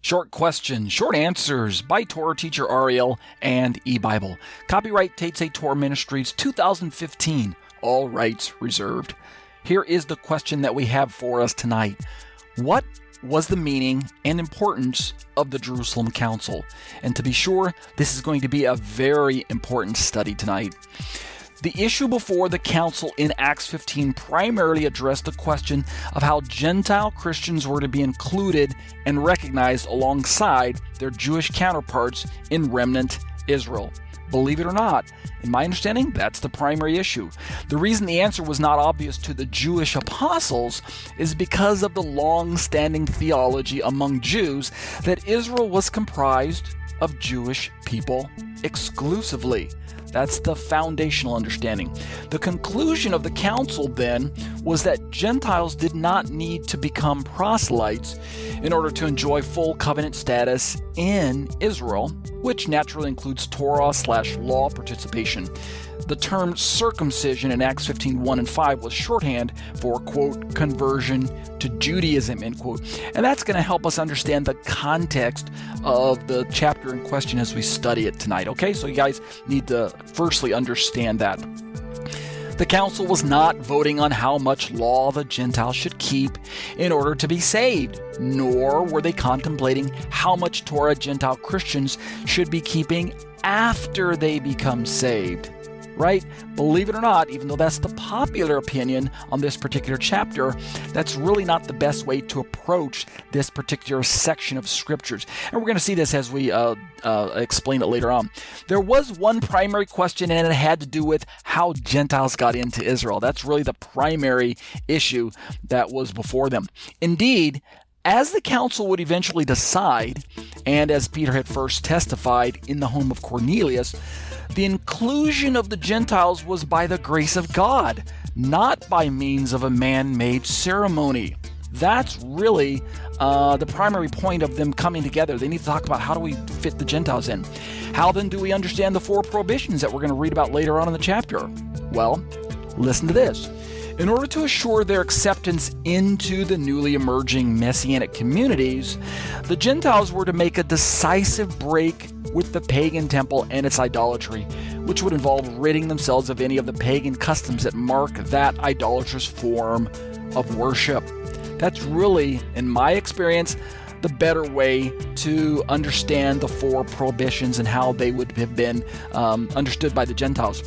Short questions, short answers by Torah teacher Ariel and eBible. Copyright Tatesei Torah Ministries 2015. All rights reserved. Here is the question that we have for us tonight. What was the meaning and importance of the Jerusalem Council? And to be sure, this is going to be a very important study tonight. The issue before the council in Acts 15 primarily addressed the question of how Gentile Christians were to be included and recognized alongside their Jewish counterparts in Remnant Israel. Believe it or not, in my understanding, that's the primary issue. The reason the answer was not obvious to the Jewish apostles is because of the long-standing theology among Jews that Israel was comprised of Jewish people exclusively. That's the foundational understanding. The conclusion of the council then was that Gentiles did not need to become proselytes in order to enjoy full covenant status in Israel, which naturally includes Torah/law participation. The term circumcision in Acts 15:1 and 5 was shorthand for, quote, conversion to Judaism, end quote. And that's going to help us understand the context of the chapter in question as we study it tonight, okay? So you guys need to firstly understand that. The council was not voting on how much law the Gentiles should keep in order to be saved, nor were they contemplating how much Torah Gentile Christians should be keeping after they become saved. Right? Believe it or not, even though that's the popular opinion on this particular chapter, that's really not the best way to approach this particular section of scriptures. And we're going to see this as we explain it later on. There was one primary question, and it had to do with how Gentiles got into Israel. That's really the primary issue that was before them. Indeed, as the council would eventually decide, and as Peter had first testified in the home of Cornelius, the inclusion of the Gentiles was by the grace of God, not by means of a man-made ceremony. That's really the primary point of them coming together. They need to talk about how do we fit the Gentiles in. How then do we understand the 4 prohibitions that we're going to read about later on in the chapter? Well, listen to this. In order to assure their acceptance into the newly emerging Messianic communities, the Gentiles were to make a decisive break with the pagan temple and its idolatry, which would involve ridding themselves of any of the pagan customs that mark that idolatrous form of worship. That's really, in my experience, the better way to understand the 4 prohibitions and how they would have been understood by the Gentiles.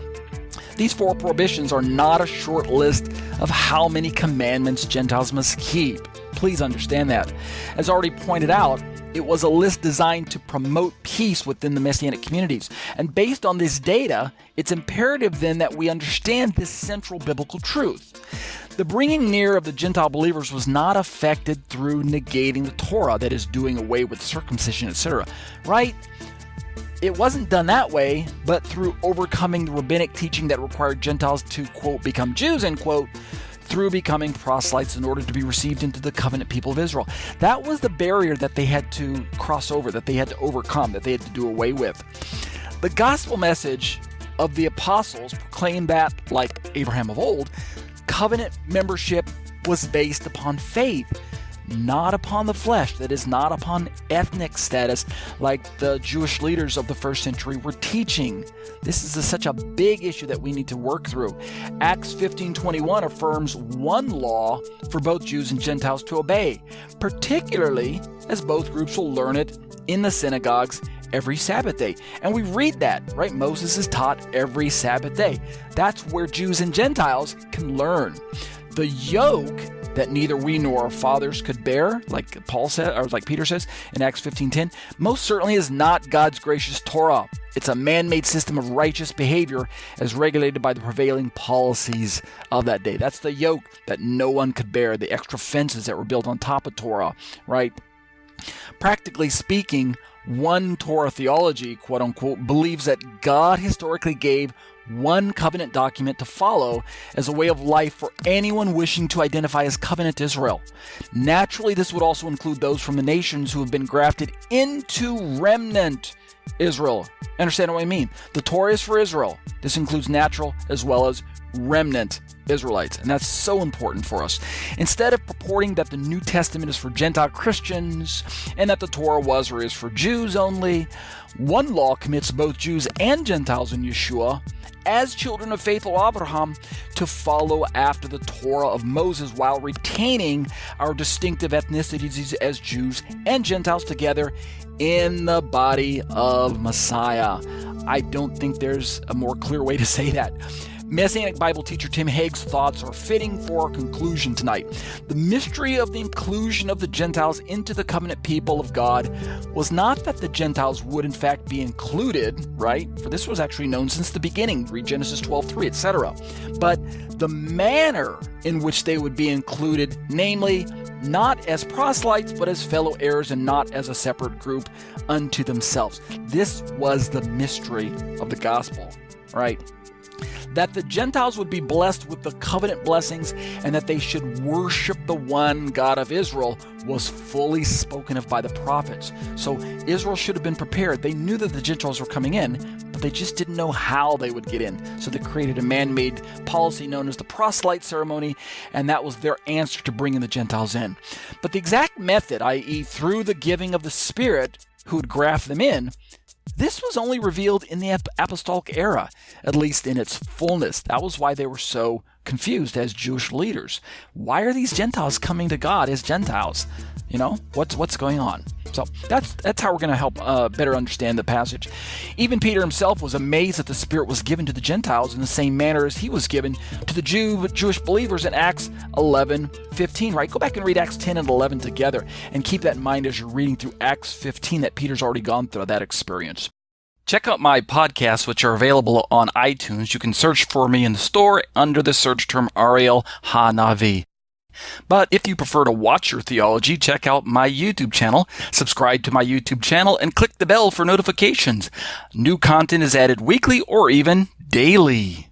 These 4 prohibitions are not a short list of how many commandments Gentiles must keep. Please understand that. As already pointed out, it was a list designed to promote peace within the Messianic communities. And based on this data, it's imperative then that we understand this central biblical truth. The bringing near of the Gentile believers was not affected through negating the Torah, that is, doing away with circumcision, etc. Right? It wasn't done that way, but through overcoming the rabbinic teaching that required Gentiles to, quote, become Jews, end quote, through becoming proselytes in order to be received into the covenant people of Israel. That was the barrier that they had to cross over, that they had to overcome, that they had to do away with. The gospel message of the apostles proclaimed that, like Abraham of old, covenant membership was based upon faith, not upon the flesh, that is, not upon ethnic status like the Jewish leaders of the first century were teaching. This is such a big issue that we need to work through. Acts 15:21 affirms one law for both Jews and Gentiles to obey, particularly as both groups will learn it in the synagogues every Sabbath day. And we read that, right? Moses is taught every Sabbath day. That's where Jews and Gentiles can learn. The yoke that neither we nor our fathers could bear, like Paul said, or like Peter says in Acts 15:10, most certainly is not God's gracious Torah. It's a man-made system of righteous behavior as regulated by the prevailing policies of that day. That's the yoke that no one could bear, the extra fences that were built on top of Torah, right? Practically speaking, one Torah theology, quote unquote, believes that God historically gave one covenant document to follow as a way of life for anyone wishing to identify as covenant Israel. Naturally, this would also include those from the nations who have been grafted into remnant Israel. Understand what I mean? The Torah is for Israel. This includes natural as well as remnant Israelites. And that's so important for us. Instead of purporting that the New Testament is for Gentile Christians and that the Torah was or is for Jews only, one law commits both Jews and Gentiles in Yeshua as children of faithful Abraham to follow after the Torah of Moses while retaining our distinctive ethnicities as Jews and Gentiles together in the body of Messiah. I don't think there's a more clear way to say that. Messianic Bible teacher Tim Haig's thoughts are fitting for our conclusion tonight. The mystery of the inclusion of the Gentiles into the covenant people of God was not that the Gentiles would in fact be included, right? For this was actually known since the beginning, read Genesis 12:3, etc. But the manner in which they would be included, namely, not as proselytes, but as fellow heirs and not as a separate group unto themselves. This was the mystery of the gospel, right? That the Gentiles would be blessed with the covenant blessings and that they should worship the one God of Israel was fully spoken of by the prophets. So Israel should have been prepared. They knew that the Gentiles were coming in, but they just didn't know how they would get in. So they created a man-made policy known as the proselyte ceremony, and that was their answer to bringing the Gentiles in. But the exact method, i.e. through the giving of the Spirit who would graft them in, this was only revealed in the apostolic era, at least in its fullness. That was why they were so confused as Jewish leaders. Why are these Gentiles coming to God as Gentiles? You know, what's going on? So that's how we're going to help better understand the passage. Even Peter himself was amazed that the Spirit was given to the Gentiles in the same manner as he was given to the Jewish believers in Acts 11:15, right? Go back and read Acts 10 and 11 together and keep that in mind as you're reading through Acts 15 that Peter's already gone through that experience. Check out my podcasts, which are available on iTunes. You can search for me in the store under the search term Ariel Hanavi. But if you prefer to watch your theology, check out my YouTube channel, subscribe to my YouTube channel, and click the bell for notifications. New content is added weekly or even daily.